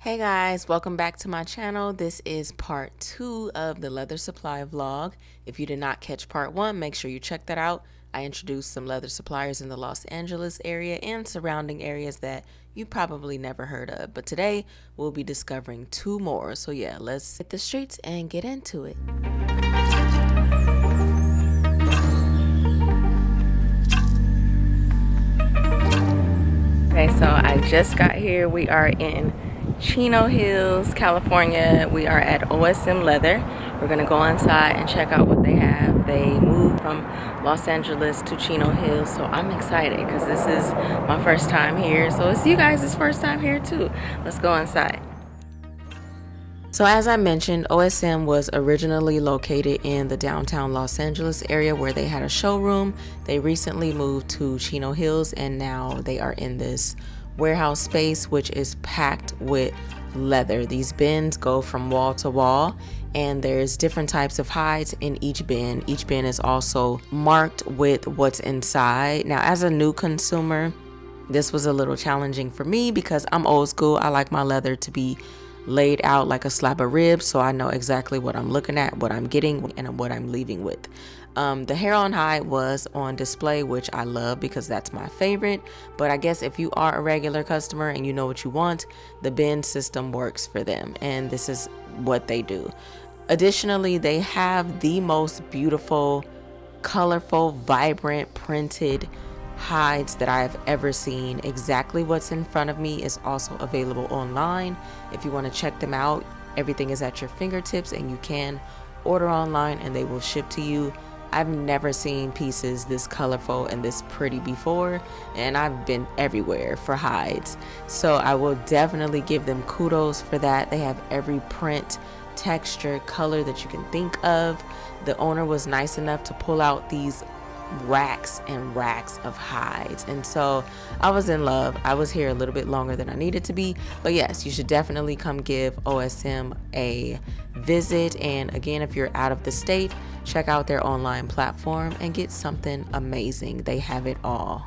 Hey guys, welcome back to my channel. This is part 2 of the leather supply vlog. If you did not catch part 1, make sure you check that out. I introduced some leather suppliers in the Los Angeles area and surrounding areas that you probably never heard of. But today we'll be discovering 2 more. So yeah, let's hit the streets and get into it. Okay, so I just got here. We are in Chino Hills, California. We are at OSM Leather. We're gonna go inside and check out what they have. They moved from Los Angeles to Chino Hills, so I'm excited because this is my first time here. So it's you guys' first time here too. Let's go inside. So as I mentioned, OSM was originally located in the downtown Los Angeles area where they had a showroom. They recently moved to Chino Hills and now they are in this warehouse space which is packed with leather. These bins go from wall to wall and there's different types of hides in each bin. Each bin is also marked with what's inside. Now as a new consumer, this was a little challenging for me because I'm old school. I like my leather to be laid out like a slab of ribs, so I know exactly what I'm looking at, what I'm getting, and what I'm leaving with. The hair on hide was on display, which I love because that's my favorite. But I guess if you are a regular customer and you know what you want, the bin system works for them, and this is what they do. Additionally, they have the most beautiful, colorful, vibrant, printed hides that I have ever seen. Exactly what's in front of me is also available online. If you want to check them out, everything is at your fingertips and you can order online and they will ship to you. I've never seen pieces this colorful and this pretty before, and I've been everywhere for hides. So I will definitely give them kudos for that. They have every print, texture, color that you can think of. The owner was nice enough to pull out these racks and racks of hides, and so I was in love. I was here a little bit longer than I needed to be, but yes, you should definitely come give OSM a visit. And again, if you're out of the state, check out their online platform and get something amazing. They have it all.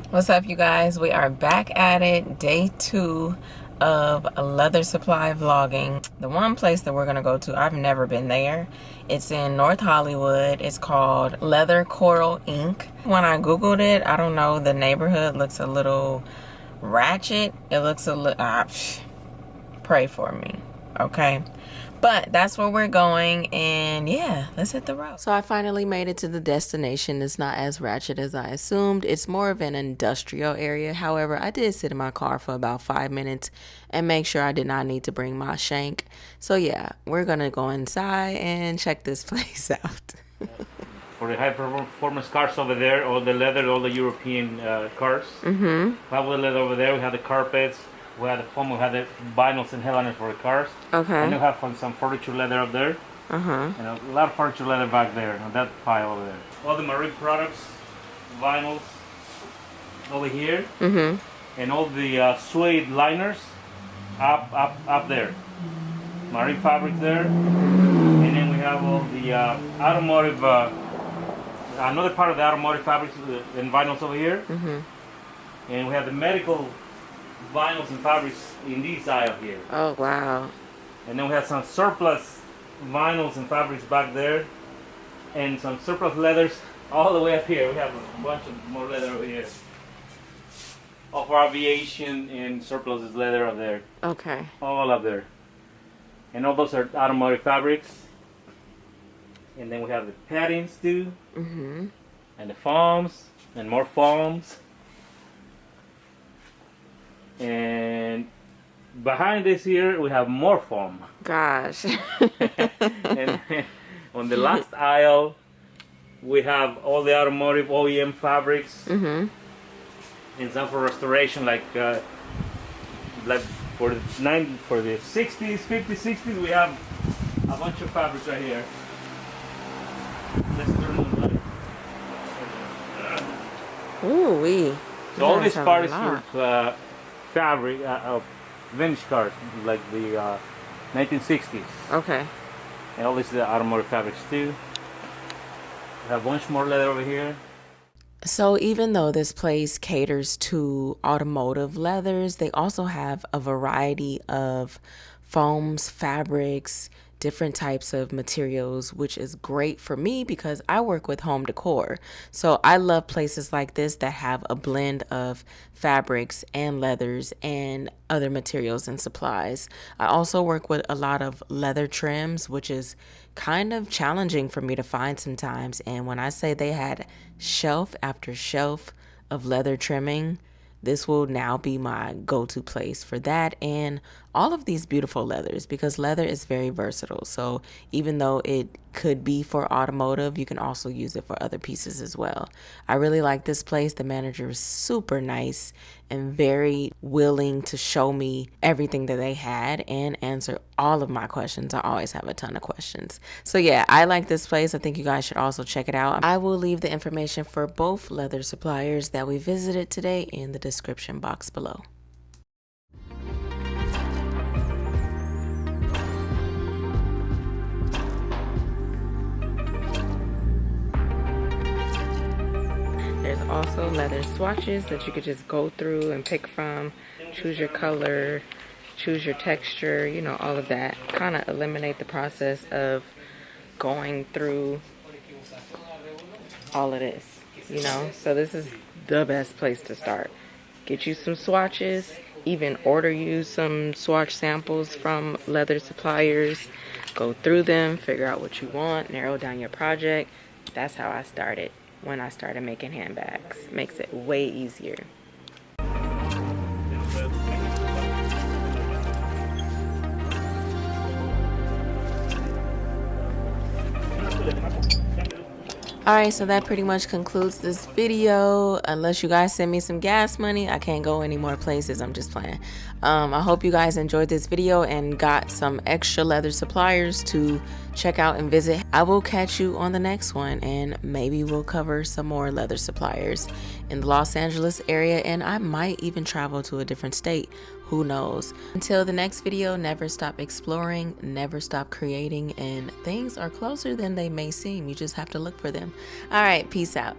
What's up, you guys? We are back at it, day 2 of leather supply vlogging. The one place that we're gonna go to, I've never been there. It's in North Hollywood. It's called Leather Coral Inc. When I googled it, I don't know, the neighborhood looks a little ratchet. It looks a little, pray for me, okay? But that's where we're going, and yeah, let's hit the road. So I finally made it to the destination. It's not as ratchet as I assumed. It's more of an industrial area. However, I did sit in my car for about 5 minutes and make sure I did not need to bring my shank. So yeah, we're gonna go inside and check this place out. For the high performance cars over there, all the leather, all the European cars. Mm-hmm. We have the leather over there. We have the carpets. We have the foam. We have the vinyls and headliners for the cars. Okay. And we have some furniture leather up there. Uh-huh. And a lot of furniture leather back there, on that pile over there. All the marine products, vinyls over here. Mm-hmm. And all the suede liners up there. Marine fabrics there. And then we have all the automotive, another part of the automotive fabrics and vinyls over here. Mm-hmm. And we have the medical vinyls and fabrics in this aisle here. Oh, wow. And then we have some surplus vinyls and fabrics back there. And some surplus leathers all the way up here. We have a bunch of more leather over here. All for aviation and surplus is leather up there. Okay. All up there. And all those are automotive fabrics. And then we have the paddings too. Mm-hmm. And the foams. And more foams. And behind this here we have more foam. Gosh. And on the last aisle we have all the automotive OEM fabrics. Mm-hmm. And some for restoration, like for the 60s, 50s, 60s, we have a bunch of fabrics right here. Let's turn on the light. Ooh wee. So all these parts are fabric of vintage cars, like the 1960s. Okay. And all this is the automotive fabrics too. We have a bunch more leather over here. So even though this place caters to automotive leathers, they also have a variety of foams, fabrics, different types of materials, which is great for me because I work with home decor. So I love places like this that have a blend of fabrics and leathers and other materials and supplies. I also work with a lot of leather trims, which is kind of challenging for me to find sometimes. And when I say they had shelf after shelf of leather trimming, this will now be my go-to place for that and all of these beautiful leathers, because leather is very versatile. So even though it could be for automotive, you can also use it for other pieces as well. I really like this place. The manager is super nice and very willing to show me everything that they had and answer all of my questions. I always have a ton of questions. So yeah, I like this place. I think you guys should also check it out. I will leave the information for both leather suppliers that we visited today in the description box below. There's also leather swatches that you could just go through and pick from, choose your color, choose your texture, you know, all of that. Kind of eliminate the process of going through all of this, you know. So this is the best place to start. Get you some swatches, even order you some swatch samples from leather suppliers. Go through them, figure out what you want, narrow down your project. That's how I started when I started making handbags. Makes it way easier. Alright, so that pretty much concludes this video. Unless you guys send me some gas money, I can't go any more places. I'm just playing. I hope you guys enjoyed this video and got some extra leather suppliers to check out and visit. I will catch you on the next one, and maybe we'll cover some more leather suppliers in the Los Angeles area, and I might even travel to a different state. Who knows? Until the next video, never stop exploring, never stop creating, and things are closer than they may seem. You just have to look for them. All right, peace out.